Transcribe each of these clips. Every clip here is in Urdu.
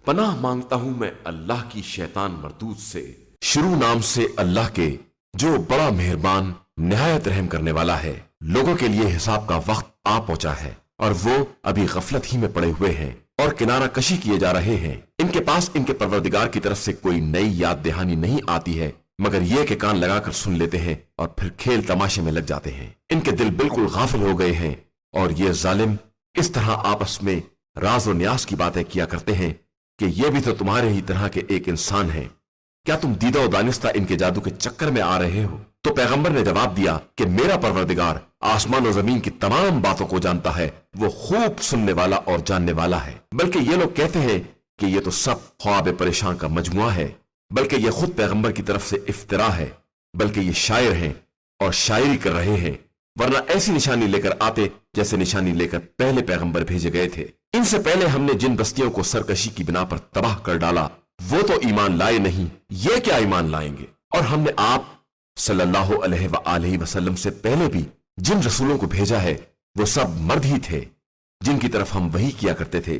پناہ مانگتا ہوں میں اللہ کی شیطان مردود سے، شروع نام سے اللہ کے جو بڑا مہربان نہایت رحم کرنے والا ہے۔ لوگوں کے لیے حساب کا وقت آ پہنچا ہے اور وہ ابھی غفلت ہی میں پڑے ہوئے ہیں اور کنارہ کشی کیے جا رہے ہیں۔ ان کے پاس ان کے پروردگار کی طرف سے کوئی نئی یاد دہانی نہیں آتی ہے مگر یہ کہ کان لگا کر سن لیتے ہیں اور پھر کھیل تماشے میں لگ جاتے ہیں۔ ان کے دل بالکل غافل ہو گئے ہیں اور یہ ظالم اس طرح آپس میں راز و نیاز کی باتیں کیا کرتے ہیں کہ یہ بھی تو تمہارے ہی طرح کے ایک انسان ہیں، کیا تم دیدہ و دانستہ ان کے جادو کے چکر میں آ رہے ہو؟ تو پیغمبر نے جواب دیا کہ میرا پروردگار آسمان و زمین کی تمام باتوں کو جانتا ہے، وہ خوب سننے والا اور جاننے والا ہے۔ بلکہ یہ لوگ کہتے ہیں کہ یہ تو سب خواب پریشان کا مجموعہ ہے، بلکہ یہ خود پیغمبر کی طرف سے افترا ہے، بلکہ یہ شاعر ہیں اور شاعری کر رہے ہیں، ورنہ ایسی نشانی لے کر آتے جیسے نشانی لے کر پہلے پیغمبر بھیجے گئے تھے۔ ان سے پہلے ہم نے جن بستیوں کو سرکشی کی بنا پر تباہ کر ڈالا وہ تو ایمان لائے نہیں، یہ کیا ایمان لائیں گے؟ اور ہم نے آپ صلی اللہ علیہ وآلہ وسلم سے پہلے بھی جن رسولوں کو بھیجا ہے وہ سب مرد ہی تھے جن کی طرف ہم وحی کیا کرتے تھے۔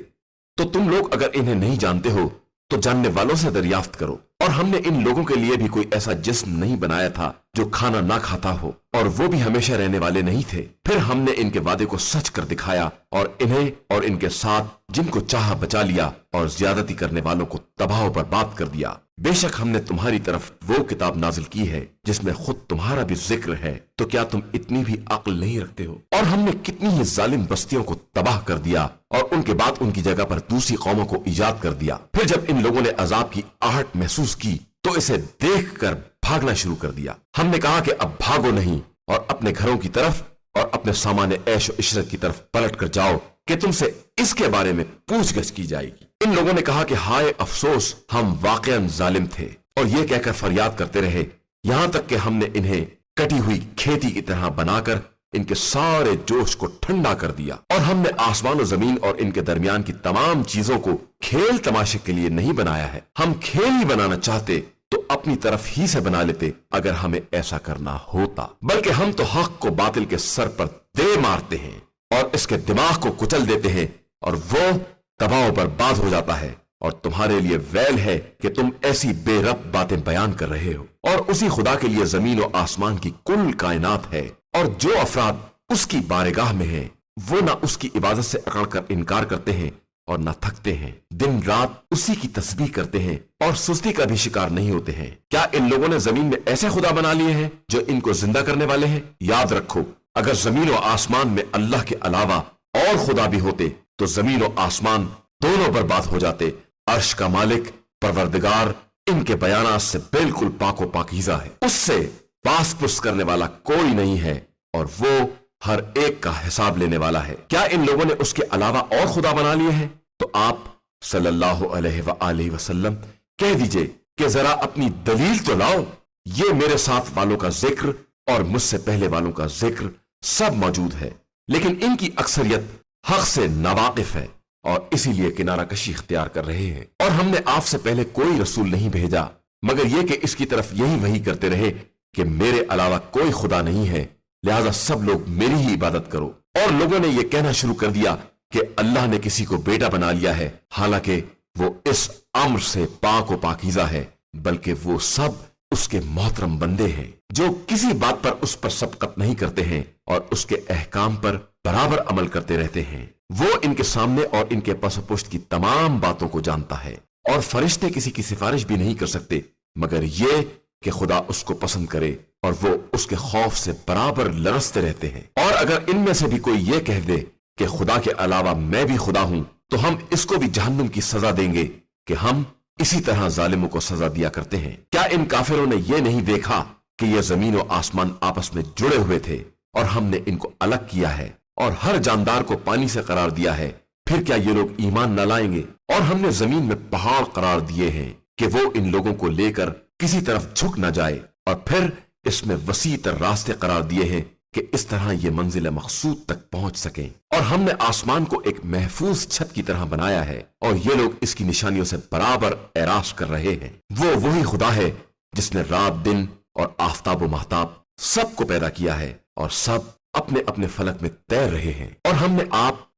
تو تم لوگ اگر انہیں نہیں جانتے ہو تو جاننے والوں سے دریافت کرو۔ اور ہم نے ان لوگوں کے لیے بھی کوئی ایسا جسم نہیں بنایا تھا جو کھانا نہ کھاتا ہو، اور وہ بھی ہمیشہ رہنے والے نہیں تھے۔ پھر ہم نے ان کے وعدے کو سچ کر دکھایا اور انہیں اور ان کے ساتھ جن کو چاہا بچا لیا اور زیادتی کرنے والوں کو تباہ و برباد کر دیا۔ بے شک ہم نے تمہاری طرف وہ کتاب نازل کی ہے جس میں خود تمہارا بھی ذکر ہے، تو کیا تم اتنی بھی عقل نہیں رکھتے ہو؟ اور ہم نے کتنی ہی ظالم بستیوں کو تباہ کر دیا اور ان کے بعد ان کی جگہ پر دوسری قوموں کو ایجاد کر دیا۔ پھر جب ان لوگوں نے عذاب کی آہٹ محسوس کی تو اسے دیکھ کر بھاگنا شروع کر دیا۔ ہم نے کہا کہ اب بھاگو نہیں اور اپنے گھروں کی طرف اور اپنے سامان عیش و عشرت کی طرف پلٹ کر جاؤ کہ تم سے اس کے بارے میں پوچھ گچھ کی جائے گی۔ ان لوگوں نے کہا کہ ہائے افسوس، ہم واقعاً ظالم تھے، اور یہ کہہ کر فریاد کرتے رہے یہاں تک کہ ہم نے انہیں کٹی ہوئی کھیتی کی طرح بنا کر ان کے سارے جوش کو ٹھنڈا کر دیا۔ اور ہم نے آسمان و زمین اور ان کے درمیان کی تمام چیزوں کو کھیل تماشے کے لیے نہیں بنایا ہے، ہم کھیل ہی بنانا چاہتے تو اپنی طرف ہی سے بنا لیتے اگر ہمیں ایسا کرنا ہوتا، بلکہ ہم تو حق کو باطل کے سر پر دے مارتے ہیں اور اس کے دماغ کو کچل دیتے ہیں اور وہ تباہ و برباد ہو جاتا ہے۔ اور تمہارے لیے ویل ہے کہ تم ایسی بے رب باتیں بیان کر رہے ہو۔ اور اسی خدا کے لیے زمین و آسمان کی کل کائنات ہے، اور جو افراد اس کی بارگاہ میں ہیں وہ نہ اس کی عبادت سے اکڑ کر انکار کرتے ہیں اور نہ تھکتے ہیں، دن رات اسی کی تسبیح کرتے ہیں اور سستی کا بھی شکار نہیں ہوتے ہیں۔ کیا ان لوگوں نے زمین میں ایسے خدا بنا لیے ہیں جو ان کو زندہ کرنے والے ہیں؟ یاد رکھو، اگر زمین و آسمان میں اللہ کے علاوہ اور خدا بھی ہوتے تو زمین و آسمان دونوں برباد ہو جاتے۔ عرش کا مالک پروردگار ان کے بیانات سے بالکل پاک و پاکیزہ ہے، اس سے پاس پس کرنے والا کوئی نہیں ہے اور وہ ہر ایک کا حساب لینے والا ہے۔ کیا ان لوگوں نے اس کے علاوہ اور خدا بنا لیے ہیں؟ تو آپ صلی اللہ علیہ وآلہ وسلم کہہ دیجئے کہ ذرا اپنی دلیل تو لاؤ۔ یہ میرے ساتھ والوں کا ذکر اور مجھ سے پہلے والوں کا ذکر سب موجود ہے، لیکن ان کی اکثریت حق سے ناواقف ہے اور اسی لیے کنارہ کشی اختیار کر رہے ہیں۔ اور ہم نے آپ سے پہلے کوئی رسول نہیں بھیجا مگر یہ کہ اس کی طرف یہی وحی کرتے رہے کہ میرے علاوہ کوئی خدا نہیں ہے، لہذا سب لوگ میری ہی عبادت کرو۔ اور لوگوں نے یہ کہنا شروع کر دیا کہ اللہ نے کسی کو بیٹا بنا لیا ہے، حالانکہ وہ اس امر سے پاک و پاکیزہ ہے، بلکہ وہ سب اس کے محترم بندے ہیں جو کسی بات پر اس پر سبقت نہیں کرتے ہیں اور اس کے احکام پر برابر عمل کرتے رہتے ہیں۔ وہ ان کے سامنے اور ان کے پس و پشت کی تمام باتوں کو جانتا ہے، اور فرشتے کسی کی سفارش بھی نہیں کر سکتے مگر یہ کہ خدا اس کو پسند کرے، اور وہ اس کے خوف سے برابر لرزتے رہتے ہیں۔ اور اگر ان میں سے بھی کوئی یہ کہہ دے کہ خدا کے علاوہ میں بھی خدا ہوں تو ہم اس کو بھی جہنم کی سزا دیں گے کہ ہم اسی طرح ظالموں کو سزا دیا کرتے ہیں۔ کیا ان کافروں نے یہ نہیں دیکھا کہ یہ زمین و آسمان آپس میں جڑے ہوئے تھے اور ہم نے ان کو الگ کیا ہے اور ہر جاندار کو پانی سے قرار دیا ہے؟ پھر کیا یہ لوگ ایمان نہ لائیں گے؟ اور ہم نے زمین میں پہاڑ قرار دیے ہیں کہ وہ ان لوگوں کو لے کر کسی طرف جھک نہ جائے، اور پھر اس میں وسیع تر راستے قرار دیے ہیں کہ اس طرح یہ منزل مقصود تک پہنچ سکیں۔ اور ہم نے آسمان کو ایک محفوظ چھت کی طرح بنایا ہے اور یہ لوگ اس کی نشانیوں سے برابر اعراض کر رہے ہیں۔ وہ وہی خدا ہے جس نے رات دن اور آفتاب و مہتاب سب کو پیدا کیا ہے اور سب اپنے اپنے فلک میں تیر رہے ہیں۔ اور ہم نے آپ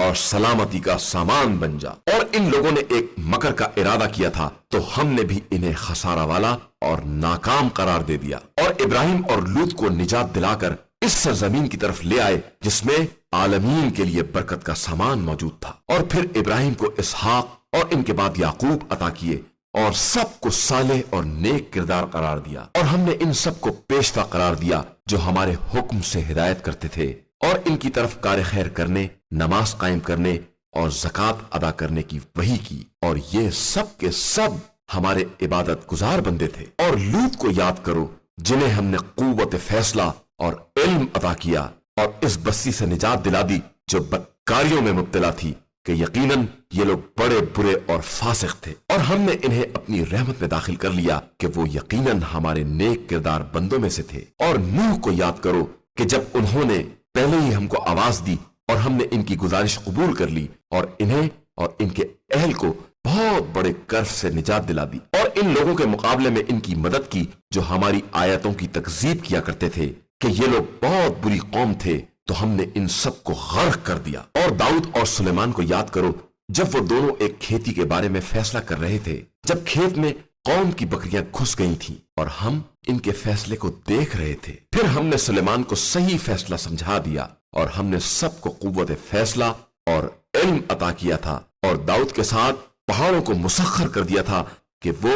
اور سلامتی کا سامان بن جا۔ اور ان لوگوں نے ایک مکر کا ارادہ کیا تھا تو ہم نے بھی انہیں خسارہ والا اور ناکام قرار دے دیا، اور ابراہیم اور لوط کو نجات دلا کر اس سرزمین کی طرف لے آئے جس میں عالمین کے لیے برکت کا سامان موجود تھا۔ اور پھر ابراہیم کو اسحاق اور ان کے بعد یعقوب عطا کیے، اور سب کو صالح اور نیک کردار قرار دیا، اور ہم نے ان سب کو پیشوا قرار دیا جو ہمارے حکم سے ہدایت کرتے تھے، اور ان کی طرف کار خیر کرنے، نماز قائم کرنے اور زکوٰۃ ادا کرنے کی وحی کی، اور یہ سب کے سب ہمارے عبادت گزار بندے تھے۔ اور لوط کو یاد کرو جنہیں ہم نے قوت فیصلہ اور علم عطا کیا، اور اس بستی سے نجات دلا دی جو بدکاریوں میں مبتلا تھی، کہ یقیناً یہ لوگ بڑے برے اور فاسق تھے، اور ہم نے انہیں اپنی رحمت میں داخل کر لیا کہ وہ یقیناً ہمارے نیک کردار بندوں میں سے تھے۔ اور نوح کو یاد کرو کہ جب انہوں نے پہلے ہی ہم کو آواز دی اور ہم نے ان کی گزارش قبول کر لی، اور انہیں اور ان کے اہل کو بہت بڑے کرب سے نجات دلا دی، اور ان لوگوں کے مقابلے میں ان کی مدد کی جو ہماری آیتوں کی تکذیب کیا کرتے تھے کہ یہ لوگ بہت بری قوم تھے، تو ہم نے ان سب کو غرق کر دیا۔ اور داؤد اور سلیمان کو یاد کرو جب وہ دونوں ایک کھیتی کے بارے میں فیصلہ کر رہے تھے، جب کھیت میں قوم کی بکریاں گھس گئی تھیں اور ہم ان کے فیصلے کو دیکھ رہے تھے۔ پھر ہم نے سلیمان کو صحیح فیصلہ سمجھا دیا، اور ہم نے سب کو قوت فیصلہ اور علم عطا کیا تھا، اور داؤد کے ساتھ پہاڑوں کو مسخر کر دیا تھا کہ وہ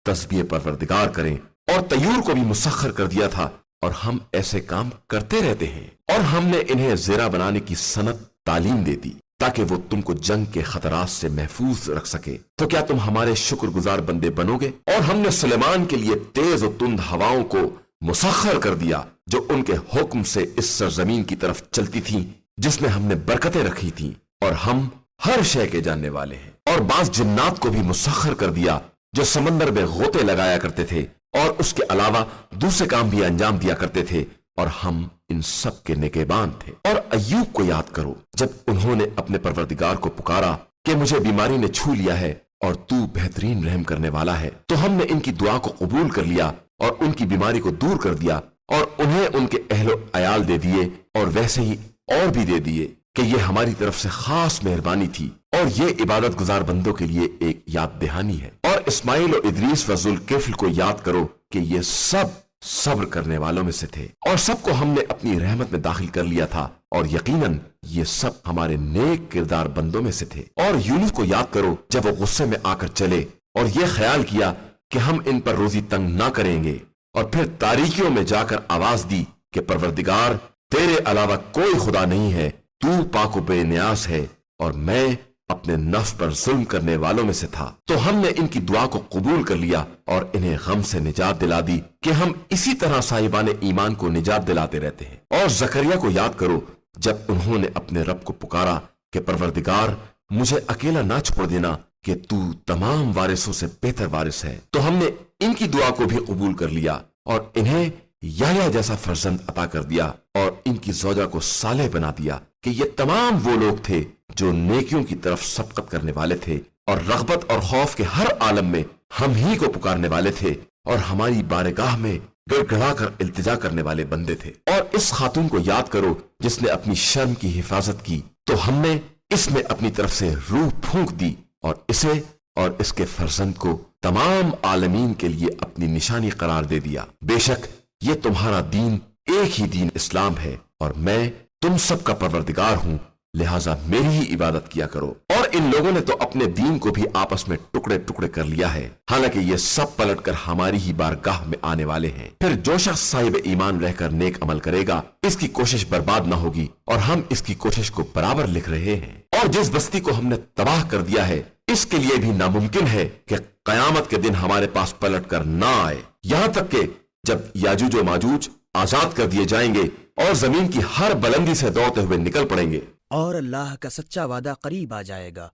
تسبیح پروردگار کریں، اور طیور کو بھی مسخر کر دیا تھا، اور ہم ایسے کام کرتے رہتے ہیں۔ اور ہم نے انہیں زیرہ بنانے کی صنعت تعلیم دے دی تاکہ وہ تم کو جنگ کے خطرات سے محفوظ رکھ سکے۔ تو کیا تم ہمارے شکر گزار بندے بنو گے؟ اور ہم نے سلیمان کے لیے تیز و تند ہواؤں کو مسخر کر دیا جو ان کے حکم سے اس سرزمین کی طرف چلتی تھیں جس میں ہم نے برکتیں رکھی تھیں، اور ہم ہر شے کے جاننے والے ہیں۔ اور بعض جنات کو بھی مسخر کر دیا جو سمندر میں غوطے لگایا کرتے تھے، اور اس کے علاوہ دوسرے کام بھی انجام دیا کرتے تھے، اور ہم ان سب کے نگہبان تھے۔ اور ایوب کو یاد کرو جب انہوں نے اپنے پروردگار کو پکارا کہ مجھے بیماری نے چھو لیا ہے اور تو بہترین رحم کرنے والا ہے، تو ہم نے ان کی دعا کو قبول کر لیا اور ان کی بیماری کو دور کر دیا، اور انہیں ان کے اہل و عیال دے دیے، اور ویسے ہی اور بھی دے دیے کہ یہ ہماری طرف سے خاص مہربانی تھی، اور یہ عبادت گزار بندوں کے لیے ایک یاد دہانی ہے۔ اور اسماعیل و ادریس و ذوالکفل کو یاد کرو کہ یہ سب صبر کرنے والوں میں سے تھے، اور سب کو ہم نے اپنی رحمت میں داخل کر لیا تھا، اور یقیناً یہ سب ہمارے نیک کردار بندوں میں سے تھے۔ اور یونس کو یاد کرو جب وہ غصے میں آ کر چلے اور یہ خیال کیا کہ ہم ان پر روزی تنگ نہ کریں گے، اور پھر تاریکیوں میں جا کر آواز دی کہ پروردگار تیرے علاوہ کوئی خدا نہیں ہے، تو پاک و بے نیاز ہے، اور میں اپنے نفس پر ظلم کرنے والوں میں سے تھا۔ تو ہم نے ان کی دعا کو قبول کر لیا اور انہیں غم سے نجات دلا دی کہ ہم اسی طرح صاحبان ایمان کو نجات دلاتے رہتے ہیں۔ اور زکریا کو یاد کرو جب انہوں نے اپنے رب کو پکارا کہ پروردگار مجھے اکیلا نہ چھوڑ دینا کہ تو تمام وارثوں سے بہتر وارث ہے، تو ہم نے ان کی دعا کو بھی قبول کر لیا اور انہیں یحییٰ جیسا فرزند عطا کر دیا، اور ان کی زوجہ کو صالح بنا دیا کہ یہ تمام وہ لوگ تھے جو نیکیوں کی طرف سبقت کرنے والے تھے، اور رغبت اور خوف کے ہر عالم میں ہم ہی کو پکارنے والے تھے، اور ہماری بارگاہ میں گڑ گڑا کر التجا کرنے والے بندے تھے۔ اور اس خاتون کو یاد کرو جس نے اپنی شرم کی حفاظت کی، تو ہم نے اس میں اپنی طرف سے روح پھونک دی، اور اسے اور اس کے فرزند کو تمام عالمین کے لیے اپنی نشانی قرار دے دیا۔ بے شک یہ تمہارا دین ایک ہی دین اسلام ہے، اور میں تم سب کا پروردگار ہوں، لہٰذا میری ہی عبادت کیا کرو۔ اور ان لوگوں نے تو اپنے دین کو بھی آپس میں ٹکڑے ٹکڑے کر لیا ہے، حالانکہ یہ سب پلٹ کر ہماری ہی بارگاہ میں آنے والے ہیں۔ پھر جو شخص صاحب ایمان رہ کر نیک عمل کرے گا، اس کی کوشش برباد نہ ہوگی، اور ہم اس کی کوشش کو برابر لکھ رہے ہیں۔ اور جس بستی کو ہم نے تباہ کر دیا ہے، اس کے لیے بھی ناممکن ہے کہ قیامت کے دن ہمارے پاس پلٹ کر نہ آئے، یہاں تک کہ جب یاجوج و ماجوج آزاد کر دیے جائیں گے اور زمین کی ہر بلندی سے دوڑتے ہوئے نکل پڑیں گے، اور اللہ کا سچا وعدہ قریب آ جائے گا،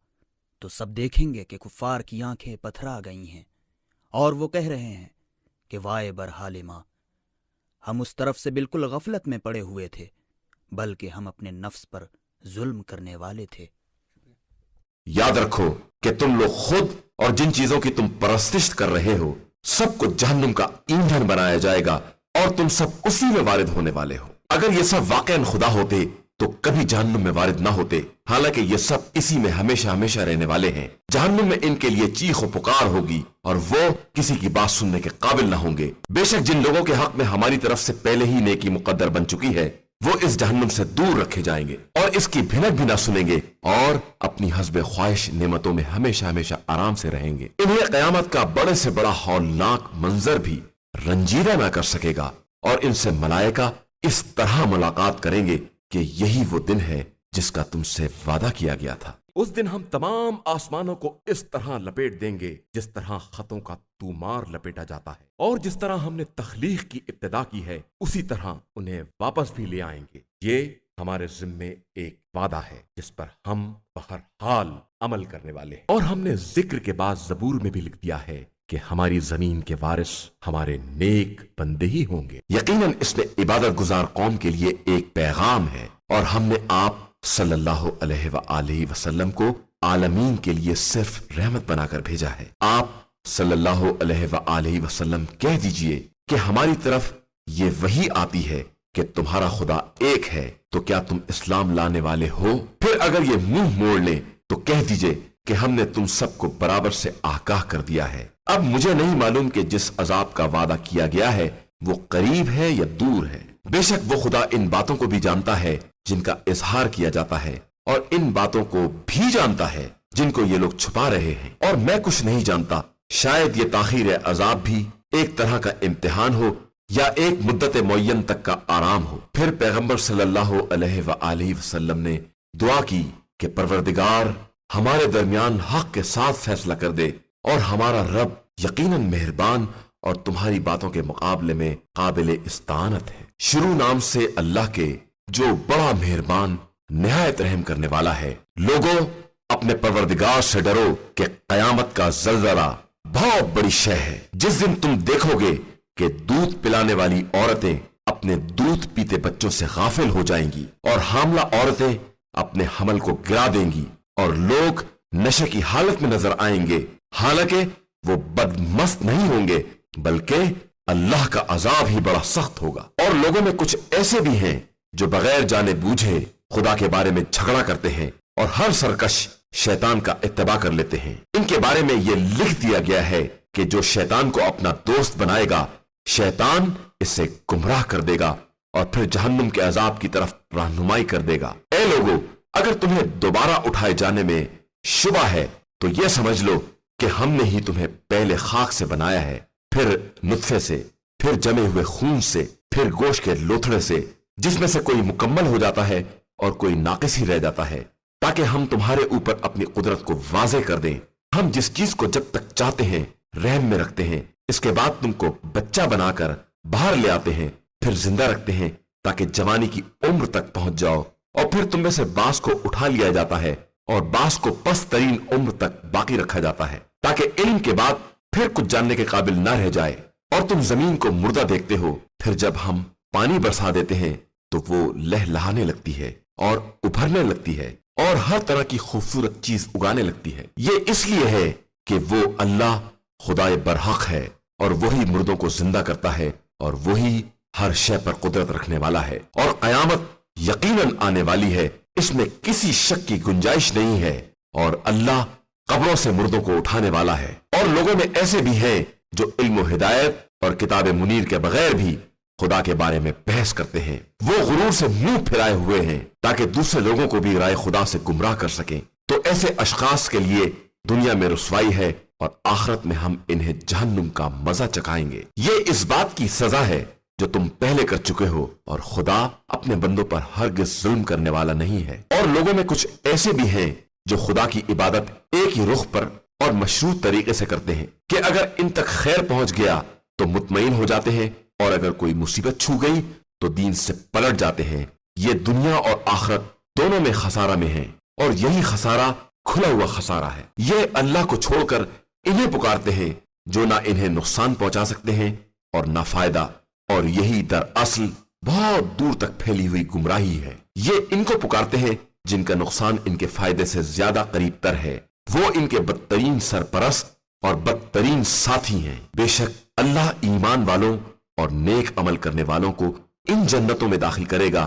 تو سب دیکھیں گے کہ کفار کی آنکھیں پتھرا گئی ہیں، اور وہ کہہ رہے ہیں کہ وائے برحال ماں، ہم اس طرف سے بالکل غفلت میں پڑے ہوئے تھے، بلکہ ہم اپنے نفس پر ظلم کرنے والے تھے۔ یاد رکھو کہ تم لوگ خود اور جن چیزوں کی تم پرستش کر رہے ہو سب کو جہنم کا ایندھن بنایا جائے گا، اور تم سب اسی میں وارد ہونے والے ہو۔ اگر یہ سب واقعاً خدا ہوتے تو کبھی جہنم میں وارد نہ ہوتے، حالانکہ یہ سب اسی میں ہمیشہ ہمیشہ رہنے والے ہیں۔ جہنم میں ان کے لیے چیخ و پکار ہوگی اور وہ کسی کی بات سننے کے قابل نہ ہوں گے۔ بے شک جن لوگوں کے حق میں ہماری طرف سے پہلے ہی نیکی مقدر بن چکی ہے وہ اس جہنم سے دور رکھے جائیں گے اور اس کی بھنک بھی نہ سنیں گے اور اپنی حسب خواہش نعمتوں میں ہمیشہ ہمیشہ آرام سے رہیں گے۔ انہیں قیامت کا بڑے سے بڑا ہولناک منظر بھی رنجیدہ نہ کر سکے گا، اور ان سے ملائکہ اس طرح ملاقات کریں گے کہ یہی وہ دن ہے جس کا تم سے وعدہ کیا گیا تھا۔ اس دن ہم تمام آسمانوں کو اس طرح لپیٹ دیں گے جس طرح خطوں کا تومار لپیٹا جاتا ہے، اور جس طرح ہم نے تخلیق کی ابتدا کی ہے اسی طرح انہیں واپس بھی لے آئیں گے۔ یہ ہمارے ذمے ایک وعدہ ہے جس پر ہم بہرحال عمل کرنے والے ہیں، اور ہم نے ذکر کے بعد زبور میں بھی لکھ دیا ہے کہ ہماری زمین کے وارث ہمارے نیک بندے ہی ہوں گے۔ یقیناً اس میں عبادت گزار قوم کے لیے ایک پیغام ہے، اور ہم نے آپ صلی اللہ علیہ وآلہ وسلم کو عالمین کے لیے صرف رحمت بنا کر بھیجا ہے۔ آپ صلی اللہ علیہ وآلہ وسلم کہہ دیجئے کہ ہماری طرف یہ وحی آتی ہے کہ تمہارا خدا ایک ہے، تو کیا تم اسلام لانے والے ہو؟ پھر اگر یہ منہ موڑ لیں تو کہہ دیجئے کہ ہم نے تم سب کو برابر سے آگاہ کر دیا ہے۔ اب مجھے نہیں معلوم کہ جس عذاب کا وعدہ کیا گیا ہے وہ قریب ہے یا دور ہے۔ بے شک وہ خدا ان باتوں کو بھی جانتا ہے جن کا اظہار کیا جاتا ہے، اور ان باتوں کو بھی جانتا ہے جن کو یہ لوگ چھپا رہے ہیں، اور میں کچھ نہیں جانتا۔ شاید یہ تاخیر عذاب بھی ایک طرح کا امتحان ہو یا ایک مدت معین تک کا آرام ہو۔ پھر پیغمبر صلی اللہ علیہ وآلہ وسلم نے دعا کی کہ پروردگار ہمارے درمیان حق کے ساتھ فیصلہ کر دے، اور ہمارا رب یقیناً مہربان اور تمہاری باتوں کے مقابلے میں قابل استعانت ہے۔ شروع نام سے اللہ کے جو بڑا مہربان نہایت رحم کرنے والا ہے۔ لوگوں اپنے پروردگار سے ڈرو کہ قیامت کا زلزلہ بہت بڑی شے ہے۔ جس دن تم دیکھو گے کہ دودھ پلانے والی عورتیں اپنے دودھ پیتے بچوں سے غافل ہو جائیں گی، اور حاملہ عورتیں اپنے حمل کو گرا دیں گی، اور لوگ نشے کی حالت میں نظر آئیں گے، حالانکہ وہ بدمست نہیں ہوں گے بلکہ اللہ کا عذاب ہی بڑا سخت ہوگا۔ اور لوگوں میں کچھ ایسے بھی ہیں جو بغیر جانے بوجھے خدا کے بارے میں جھگڑا کرتے ہیں اور ہر سرکش شیطان کا اتباع کر لیتے ہیں۔ ان کے بارے میں یہ لکھ دیا گیا ہے کہ جو شیطان کو اپنا دوست بنائے گا شیطان اسے گمراہ کر دے گا اور پھر جہنم کے عذاب کی طرف رہنمائی کر دے گا۔ اے لوگو، اگر تمہیں دوبارہ اٹھائے جانے میں شبہ ہے تو یہ سمجھ لو کہ ہم نے ہی تمہیں پہلے خاک سے بنایا ہے، پھر نطفے سے، پھر جمے ہوئے خون سے، پھر گوشت کے لوتھڑے سے، جس میں سے کوئی مکمل ہو جاتا ہے اور کوئی ناقص ہی رہ جاتا ہے، تاکہ ہم تمہارے اوپر اپنی قدرت کو واضح کر دیں۔ ہم جس چیز کو جب تک چاہتے ہیں رحم میں رکھتے ہیں، اس کے بعد تم کو بچہ بنا کر باہر لے آتے ہیں، پھر زندہ رکھتے ہیں تاکہ جوانی کی عمر تک پہنچ جاؤ، اور پھر تم میں سے بعض کو اٹھا لیا جاتا ہے اور بعض کو پست ترین عمر تک باقی رکھا جاتا ہے، تاکہ علم کے بعد پھر کچھ جاننے کے قابل نہ رہ جائے۔ اور تم زمین کو مردہ دیکھتے ہو، پھر جب ہم پانی برسا دیتے ہیں تو وہ لہلہانے لگتی ہے اور ابھرنے لگتی ہے اور ہر طرح کی خوبصورت چیز اگانے لگتی ہے۔ یہ اس لیے ہے کہ وہ اللہ خدائے برحق ہے، اور وہی مردوں کو زندہ کرتا ہے، اور وہی ہر شے پر قدرت رکھنے والا ہے، اور قیامت یقیناً آنے والی ہے، اس میں کسی شک کی گنجائش نہیں ہے، اور اللہ قبروں سے مردوں کو اٹھانے والا ہے۔ اور لوگوں میں ایسے بھی ہیں جو علم و ہدایت اور کتاب منیر کے بغیر بھی خدا کے بارے میں بحث کرتے ہیں۔ وہ غرور سے منہ پھرائے ہوئے ہیں تاکہ دوسرے لوگوں کو بھی رائے خدا سے گمراہ کر سکیں۔ تو ایسے اشخاص کے لیے دنیا میں رسوائی ہے، اور آخرت میں ہم انہیں جہنم کا مزہ چکھائیں گے۔ یہ اس بات کی سزا ہے جو تم پہلے کر چکے ہو، اور خدا اپنے بندوں پر ہرگز ظلم کرنے والا نہیں ہے۔ اور لوگوں میں کچھ ایسے بھی ہیں جو خدا کی عبادت ایک ہی رخ پر اور مشروط طریقے سے کرتے ہیں کہ اگر ان تک خیر پہنچ گیا تو مطمئن ہو جاتے ہیں، اور اگر کوئی مصیبت چھو گئی تو دین سے پلٹ جاتے ہیں۔ یہ دنیا اور آخرت دونوں میں خسارہ میں ہیں، اور یہی خسارہ کھلا ہوا خسارہ ہے۔ یہ اللہ کو چھوڑ کر انہیں پکارتے ہیں جو نہ انہیں نقصان پہنچا سکتے ہیں اور نہ فائدہ، اور یہی دراصل بہت دور تک پھیلی ہوئی گمراہی ہے۔ یہ ان کو پکارتے ہیں جن کا نقصان ان کے فائدے سے زیادہ قریب تر ہے، وہ ان کے بدترین سرپرست اور بدترین ساتھی ہیں۔ بے شک اللہ ایمان والوں اور نیک عمل کرنے والوں کو ان جنتوں میں داخل کرے گا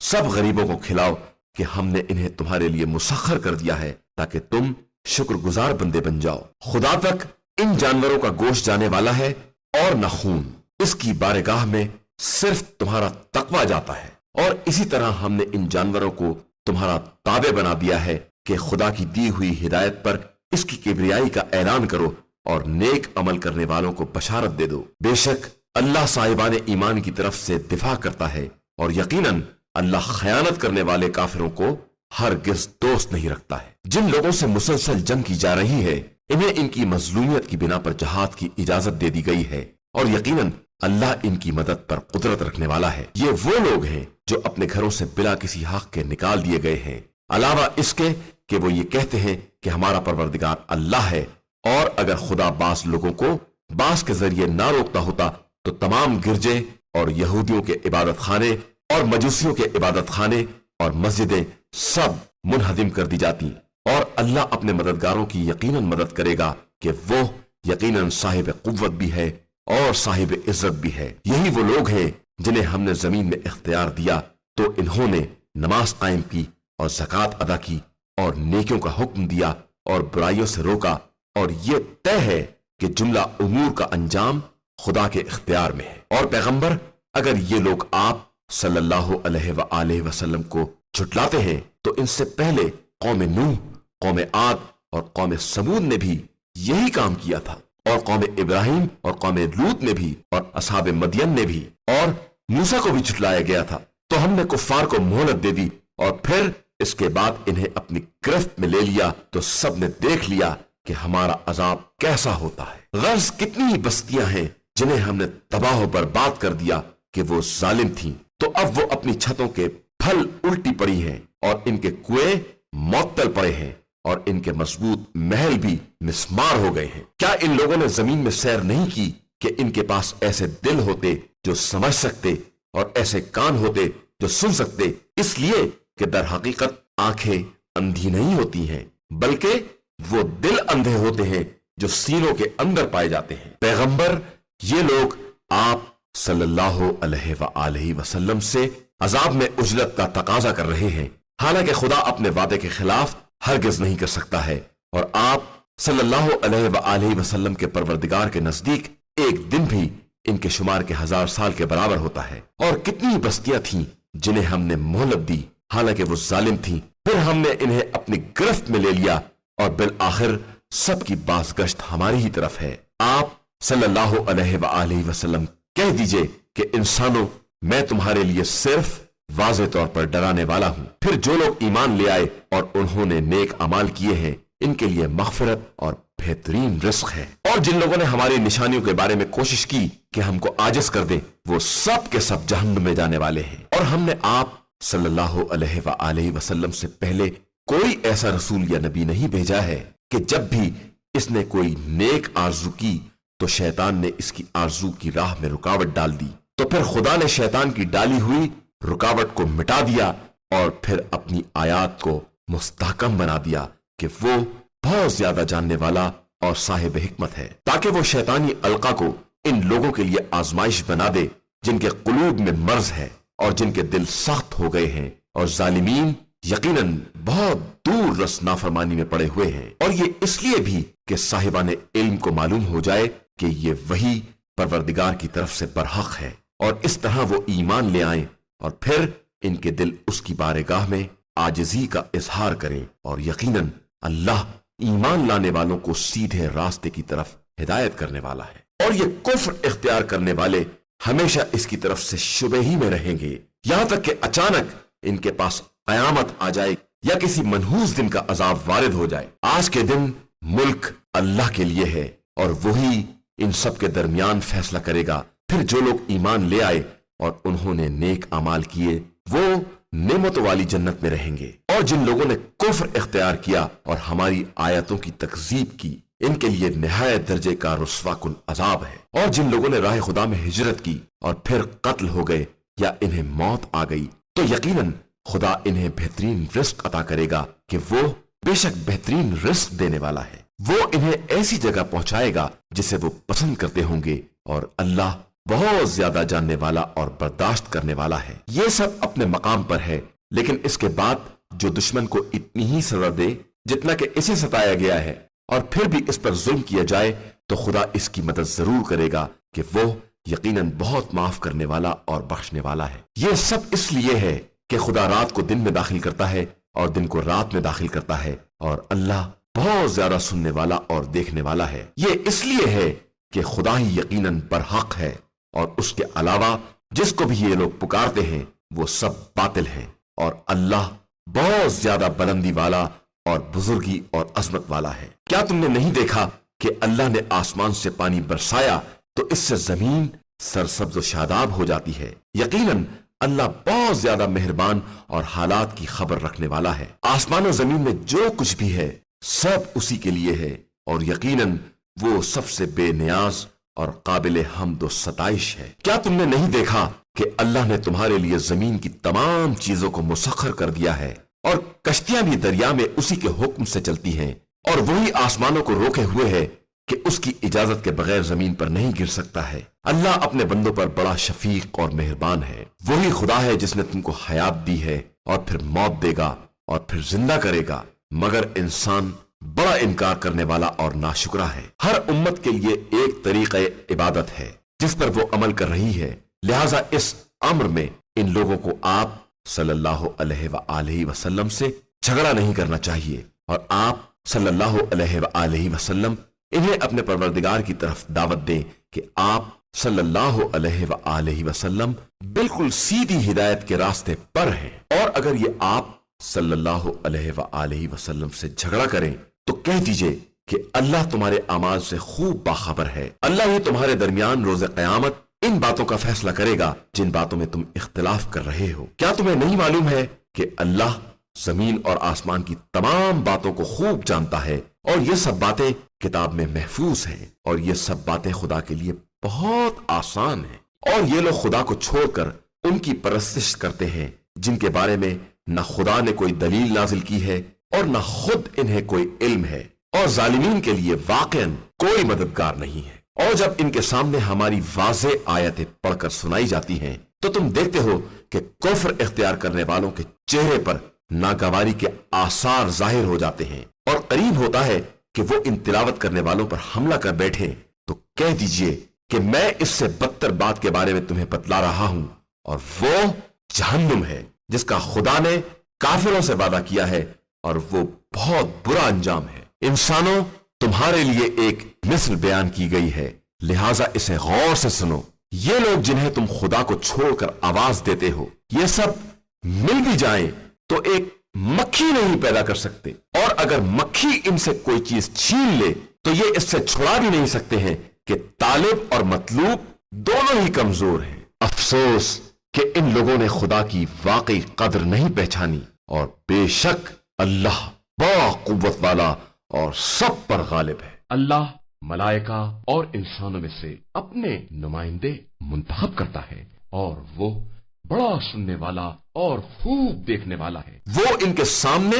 سب غریبوں کو کھلاؤ کہ ہم نے انہیں تمہارے لیے مسخر کر دیا ہے تاکہ تم شکر گزار بندے بن جاؤ۔ خدا تک ان جانوروں کا گوشت جانے والا ہے اور نہ خون، اس کی بارگاہ میں صرف تمہارا تقوی جاتا ہے، اور اسی طرح ہم نے ان جانوروں کو تمہارا تابع بنا دیا ہے کہ خدا کی دی ہوئی ہدایت پر اس کی کبریائی کا اعلان کرو اور نیک عمل کرنے والوں کو بشارت دے دو۔ بے شک اللہ صاحبان ایمان کی طرف سے دفاع کرتا ہے، اور یقیناً اللہ خیانت کرنے والے کافروں کو ہرگز دوست نہیں رکھتا ہے۔ جن لوگوں سے مسلسل جنگ کی جا رہی ہے انہیں ان کی مظلومیت کی بنا پر جہاد کی اجازت دے دی گئی ہے، اور یقیناً اللہ ان کی مدد پر قدرت رکھنے والا ہے۔ یہ وہ لوگ ہیں جو اپنے گھروں سے بلا کسی حق کے نکال دیے گئے ہیں، علاوہ اس کے کہ وہ یہ کہتے ہیں کہ ہمارا پروردگار اللہ ہے، اور اگر خدا بعض لوگوں کو بعض کے ذریعے نہ روکتا ہوتا تو تمام گرجے اور یہودیوں کے عبادت خانے اور مجوسیوں کے عبادت خانے اور مسجدیں سب منہدم کر دی جاتی، اور اللہ اپنے مددگاروں کی یقیناً مدد کرے گا کہ وہ یقیناً صاحب قوت بھی ہے اور صاحب عزت بھی ہے۔ یہی وہ لوگ ہیں جنہیں ہم نے زمین میں اختیار دیا تو انہوں نے نماز قائم کی اور زکوٰۃ ادا کی اور نیکیوں کا حکم دیا اور برائیوں سے روکا، اور یہ طے ہے کہ جملہ امور کا انجام خدا کے اختیار میں ہے۔ اور پیغمبر، اگر یہ لوگ آپ صلی اللہ علیہ وآلہ وسلم کو جھٹلاتے ہیں تو ان سے پہلے قوم نوح، قوم عاد اور قوم سمود نے بھی یہی کام کیا تھا، اور قوم ابراہیم اور قوم لوط نے بھی، اور اصحاب مدین نے بھی، اور موسیٰ کو بھی جھٹلایا گیا تھا، تو ہم نے کفار کو مہلت دے دی، اور پھر اس کے بعد انہیں اپنی گرفت میں لے لیا تو سب نے دیکھ لیا کہ ہمارا عذاب کیسا ہوتا ہے۔ غرض کتنی ہی بستیاں ہیں جنہیں ہم نے تباہ و برباد کر دیا کہ وہ ظالم تھیں، تو اب وہ اپنی چھتوں کے پھل الٹی پڑی ہیں، اور ان کے کنویں معطل پڑے ہیں، اور ان کے مضبوط محل بھی مسمار ہو گئے ہیں۔ کیا ان لوگوں نے زمین میں سیر نہیں کی کہ ان کے پاس ایسے دل ہوتے جو سمجھ سکتے اور ایسے کان ہوتے جو سن سکتے؟ اس لیے کہ در حقیقت آنکھیں اندھی نہیں ہوتی ہیں، بلکہ وہ دل اندھے ہوتے ہیں جو سینوں کے اندر پائے جاتے ہیں۔ پیغمبر، یہ لوگ آپ صلی اللہ علیہ وآلہ وسلم سے عذاب میں اجرت کا تقاضا کر رہے ہیں، حالانکہ خدا اپنے وعدے کے خلاف ہرگز نہیں کر سکتا ہے، اور آپ صلی اللہ علیہ وآلہ وسلم کے پروردگار کے نزدیک ایک دن بھی ان کے شمار کے 1000 سال کے برابر ہوتا ہے۔ اور کتنی بستیاں تھیں جنہیں ہم نے مہلت دی حالانکہ وہ ظالم تھیں، پھر ہم نے انہیں اپنی گرفت میں لے لیا، اور بالآخر سب کی بازگشت ہماری ہی طرف ہے۔ آپ صلی اللہ علیہ وآلہ وسلم کہہ دیجئے کہ انسانوں، میں تمہارے لیے صرف واضح طور پر ڈرانے والا ہوں۔ پھر جو لوگ ایمان لے آئے اور انہوں نے نیک اعمال کیے ہیں ان کے لیے مغفرت اور بہترین رزق ہے، اور جن لوگوں نے ہماری نشانیوں کے بارے میں کوشش کی کہ ہم کو عاجز کر دیں وہ سب کے سب جہنم میں جانے والے ہیں۔ اور ہم نے آپ صلی اللہ علیہ وآلہ وسلم سے پہلے کوئی ایسا رسول یا نبی نہیں بھیجا ہے کہ جب بھی اس نے کوئی نیک آرزو کی تو شیطان نے اس کی آرزو کی راہ میں رکاوٹ ڈال دی، تو پھر خدا نے شیطان کی ڈالی ہوئی رکاوٹ کو مٹا دیا اور پھر اپنی آیات کو مستحکم بنا دیا کہ وہ بہت زیادہ جاننے والا اور صاحب حکمت ہے، تاکہ وہ شیطانی القا کو ان لوگوں کے لیے آزمائش بنا دے جن کے قلوب میں مرض ہے اور جن کے دل سخت ہو گئے ہیں، اور ظالمین یقیناً بہت دور رس نافرمانی میں پڑے ہوئے ہیں۔ اور یہ اس لیے بھی کہ صاحبان علم کو معلوم ہو جائے کہ یہ وہی پروردگار کی طرف سے برحق ہے، اور اس طرح وہ ایمان لے آئیں اور پھر ان کے دل اس کی بارگاہ میں عاجزی کا اظہار کریں، اور یقیناً اللہ ایمان لانے والوں کو سیدھے راستے کی طرف ہدایت کرنے والا ہے۔ اور یہ کفر اختیار کرنے والے ہمیشہ اس کی طرف سے شبہ ہی میں رہیں گے، یہاں تک کہ اچانک ان کے پاس قیامت آ جائے یا کسی منحوس دن کا عذاب وارد ہو جائے۔ آج کے دن ملک اللہ کے لیے ہے اور وہی ان سب کے درمیان فیصلہ کرے گا۔ پھر جو لوگ ایمان لے آئے اور انہوں نے نیک اعمال کیے وہ نعمتوں والی جنت میں رہیں گے، اور جن لوگوں نے کفر اختیار کیا اور ہماری آیتوں کی تکذیب کی ان کے لیے نہایت درجے کا رسوا کن عذاب ہے۔ اور جن لوگوں نے راہ خدا میں ہجرت کی اور پھر قتل ہو گئے یا انہیں موت آ گئی تو یقیناً خدا انہیں بہترین رزق عطا کرے گا کہ وہ بے شک بہترین رزق دینے والا ہے۔ وہ انہیں ایسی جگہ پہنچائے گا جسے وہ پسند کرتے ہوں گے، اور اللہ بہت زیادہ جاننے والا اور برداشت کرنے والا ہے۔ یہ سب اپنے مقام پر ہے، لیکن اس کے بعد جو دشمن کو اتنی ہی سزا دے جتنا کہ اسے ستایا گیا ہے، اور پھر بھی اس پر ظلم کیا جائے، تو خدا اس کی مدد ضرور کرے گا کہ وہ یقیناً بہت معاف کرنے والا اور بخشنے والا ہے۔ یہ سب اس لیے ہے کہ خدا رات کو دن میں داخل کرتا ہے اور دن کو رات میں داخل کرتا ہے، اور اللہ بہت زیادہ سننے والا اور دیکھنے والا ہے۔ یہ اس لیے ہے کہ خدا ہی یقیناً برحق ہے، اور اس کے علاوہ جس کو بھی یہ لوگ پکارتے ہیں وہ سب باطل ہیں، اور اللہ بہت زیادہ بلندی والا اور بزرگی اور عظمت والا ہے۔ کیا تم نے نہیں دیکھا کہ اللہ نے آسمان سے پانی برسایا تو اس سے زمین سرسبز و شاداب ہو جاتی ہے؟ یقیناً اللہ بہت زیادہ مہربان اور حالات کی خبر رکھنے والا ہے۔ آسمان و زمین میں جو کچھ بھی ہے سب اسی کے لیے ہے، اور یقیناً وہ سب سے بے نیاز اور قابل حمد و ستائش ہے۔ کیا تم نے نہیں دیکھا کہ اللہ نے تمہارے لیے زمین کی تمام چیزوں کو مسخر کر دیا ہے، اور کشتیاں بھی دریا میں اسی کے حکم سے چلتی ہیں، اور وہی آسمانوں کو روکے ہوئے ہے کہ اس کی اجازت کے بغیر زمین پر نہیں گر سکتا ہے۔ اللہ اپنے بندوں پر بڑا شفیق اور مہربان ہے۔ وہی خدا ہے جس نے تم کو حیات دی ہے اور پھر موت دے گا اور پھر زندہ کرے گا، مگر انسان بڑا انکار کرنے والا اور ناشکرا ہے۔ ہر امت کے لیے ایک طریقہ عبادت ہے جس پر وہ عمل کر رہی ہے، لہذا اس امر میں ان لوگوں کو آپ صلی اللہ علیہ وآلہ وسلم سے جھگڑا نہیں کرنا چاہیے، اور آپ صلی اللہ علیہ وآلہ وسلم انہیں اپنے پروردگار کی طرف دعوت دیں کہ آپ صلی اللہ علیہ وآلہ وسلم بالکل سیدھی ہدایت کے راستے پر ہیں، اور اگر یہ آپ صلی اللہ علیہ وآلہ وسلم سے جھگڑا کریں تو کہہ دیجئے کہ اللہ تمہارے اعمال سے خوب باخبر ہے۔ اللہ ہی تمہارے درمیان روز قیامت ان باتوں کا فیصلہ کرے گا جن باتوں میں تم اختلاف کر رہے ہو۔ کیا تمہیں نہیں معلوم ہے کہ اللہ زمین اور آسمان کی تمام باتوں کو خوب جانتا ہے، اور یہ سب باتیں کتاب میں محفوظ ہیں، اور یہ سب باتیں خدا کے لیے بہت آسان ہیں، اور یہ لوگ خدا کو چھوڑ کر ان کی پرستش کرتے ہیں جن کے بارے میں نہ خدا نے کوئی دلیل نازل کی ہے اور نہ خود انہیں کوئی علم ہے، اور ظالمین کے لیے واقعاً کوئی مددگار نہیں ہے۔ اور جب ان کے سامنے ہماری واضح آیتیں پڑھ کر سنائی جاتی ہیں تو تم دیکھتے ہو کہ کفر اختیار کرنے والوں کے چہرے پر ناگواری کے آثار ظاہر ہو جاتے ہیں، اور قریب ہوتا ہے کہ وہ ان تلاوت کرنے والوں پر حملہ کر بیٹھے، تو کہہ دیجئے کہ میں اس سے بدتر بات کے بارے میں تمہیں بتلا رہا ہوں، اور وہ جہنم ہے جس کا خدا نے کافروں سے وعدہ کیا ہے، اور وہ بہت برا انجام ہے۔ انسانوں، تمہارے لیے ایک مثل بیان کی گئی ہے، لہٰذا اسے غور سے سنو۔ یہ لوگ جنہیں تم خدا کو چھوڑ کر آواز دیتے ہو، یہ سب مل بھی جائیں تو ایک مکھی نہیں پیدا کر سکتے، اور اگر مکھی ان سے کوئی چیز چھین لے تو یہ اس سے چھڑا بھی نہیں سکتے ہیں کہ طالب اور مطلوب دونوں ہی کمزور ہیں۔ افسوس کہ ان لوگوں نے خدا کی واقعی قدر نہیں پہچانی، اور بے شک اللہ با قوت والا اور سب پر غالب ہے۔ اللہ ملائکہ اور انسانوں میں سے اپنے نمائندے منتخب کرتا ہے، اور وہ بڑا سننے والا اور خوب دیکھنے والا ہے۔ وہ ان کے سامنے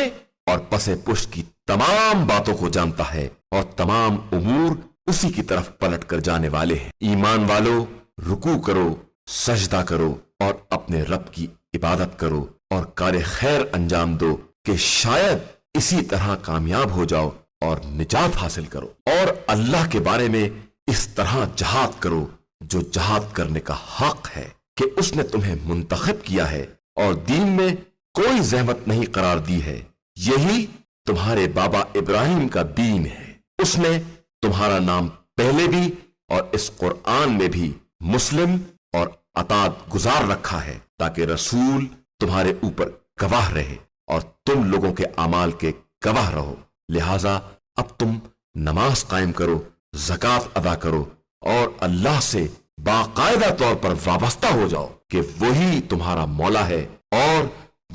اور پس پشت کی تمام باتوں کو جانتا ہے، اور تمام امور اسی کی طرف پلٹ کر جانے والے ہیں۔ ایمان والو، رکوع کرو، سجدہ کرو، اور اپنے رب کی عبادت کرو، اور کار خیر انجام دو کہ شاید اسی طرح کامیاب ہو جاؤ اور نجات حاصل کرو، اور اللہ کے بارے میں اس طرح جہاد کرو جو جہاد کرنے کا حق ہے کہ اس نے تمہیں منتخب کیا ہے اور دین میں کوئی زحمت نہیں قرار دی ہے۔ یہی تمہارے بابا ابراہیم کا دین ہے۔ اس نے تمہارا نام پہلے بھی اور اس قرآن میں بھی مسلم اور اطاعت گزار رکھا ہے، تاکہ رسول تمہارے اوپر گواہ رہے اور تم لوگوں کے اعمال کے گواہ رہو۔ لہذا اب تم نماز قائم کرو، زکوٰۃ ادا کرو، اور اللہ سے باقاعدہ طور پر وابستہ ہو جاؤ کہ وہی تمہارا مولا ہے، اور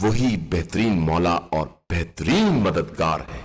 وہی بہترین مولا اور بہترین مددگار ہے۔